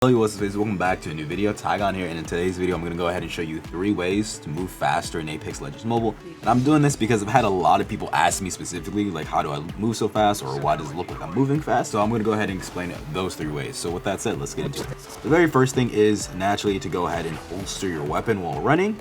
Hello, what's up, guys? Welcome back to a new video. Tigon here, and in today's video I'm going to go ahead and show you 3 ways to move faster in Apex Legends Mobile. And I'm doing this because I've had a lot of people ask me specifically, like, how do I move so fast, or why does it look like I'm moving fast? So I'm going to go ahead and explain those 3 ways. So with that said, let's get into it. The very first thing is naturally to go ahead and holster your weapon while running.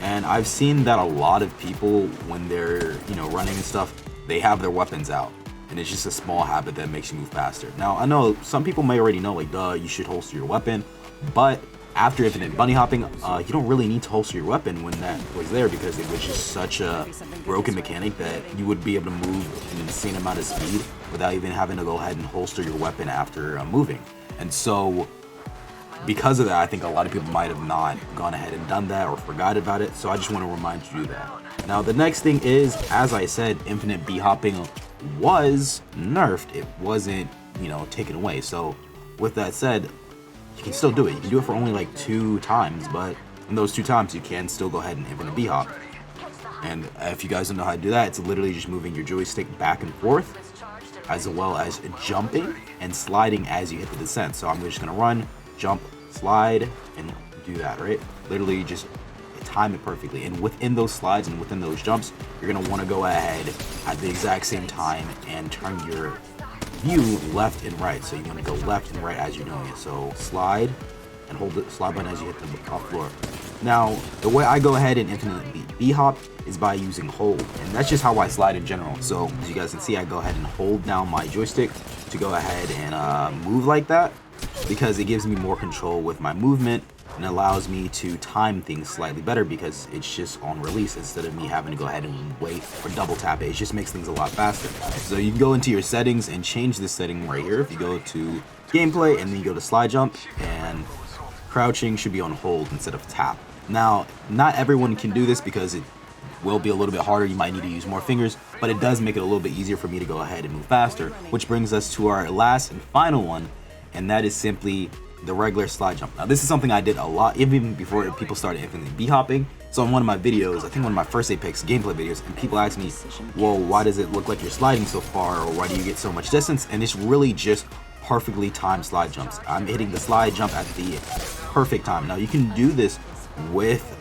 And I've seen that a lot of people, when they're running and stuff, they have their weapons out. And it's just a small habit that makes you move faster. Now, I know some people may already know, like, duh, you should holster your weapon, but after infinite bunny hopping, you don't really need to holster your weapon when that was there, because it was just such a broken mechanic that you would be able to move an insane amount of speed without even having to go ahead and holster your weapon after moving. And so, because of that, I think a lot of people might have not gone ahead and done that or forgot about it, so I just want to remind you to do that. Now, the next thing is, as I said, infinite B hopping was nerfed. It wasn't, taken away. So with that said, you can still do it. You can do it for only like 2 times, but in those 2 times you can still go ahead and infinite B hop. And if you guys don't know how to do that, it's literally just moving your joystick back and forth, as well as jumping and sliding as you hit the descent. So I'm just gonna run, jump, slide, and do that, right? Literally just time it perfectly, and within those slides and within those jumps, you're going to want to go ahead at the exact same time and turn your view left and right. So you want to go left and right as you're doing it. So slide and hold the slide button as you hit the top floor. Now, the way I go ahead and infinitely B hop is by using hold, and that's just how I slide in general. So as you guys can see, I go ahead and hold down my joystick to go ahead and move like that, because it gives me more control with my movement and allows me to time things slightly better, because it's just on release instead of me having to go ahead and wait or double tap it. It just makes things a lot faster. So you can go into your settings and change this setting right here. If you go to gameplay and then you go to slide jump, and crouching should be on hold instead of tap. Now, not everyone can do this because it will be a little bit harder. You might need to use more fingers, but it does make it a little bit easier for me to go ahead and move faster, which brings us to our last and final one, and that is simply the regular slide jump. Now, this is something I did a lot even before people started infinite B hopping. So in one of my videos, I think one of my first Apex gameplay videos, and people asked me, well, why does it look like you're sliding so far, or why do you get so much distance? And it's really just perfectly timed slide jumps. I'm hitting the slide jump at the perfect time. Now, you can do this with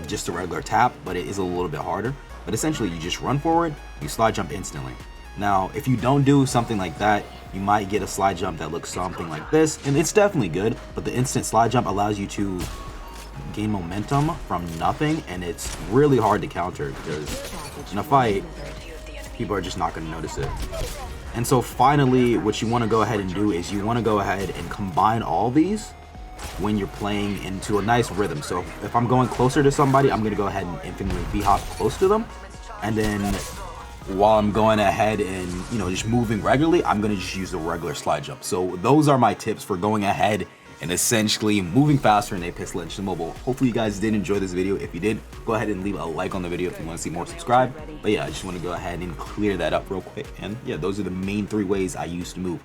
just a regular tap, but it is a little bit harder. But essentially, you just run forward, you slide jump instantly. Now, if you don't do something like that, you might get a slide jump that looks something like this, and it's definitely good, but the instant slide jump allows you to gain momentum from nothing, and it's really hard to counter, because in a fight, people are just not going to notice it. And so finally, what you want to go ahead and do is you want to go ahead and combine all these when you're playing into a nice rhythm. So if I'm going closer to somebody, I'm going to go ahead and infinitely B hop close to them, and then while I'm going ahead and just moving regularly, I'm going to just use the regular slide jump. So those are my tips for going ahead and essentially moving faster in Apex Legends Mobile. Hopefully you guys did enjoy this video. If you did, go ahead and leave a like on the video. If you want to see more, subscribe. But yeah, I just want to go ahead and clear that up real quick. And yeah, those are the main 3 ways I use to move.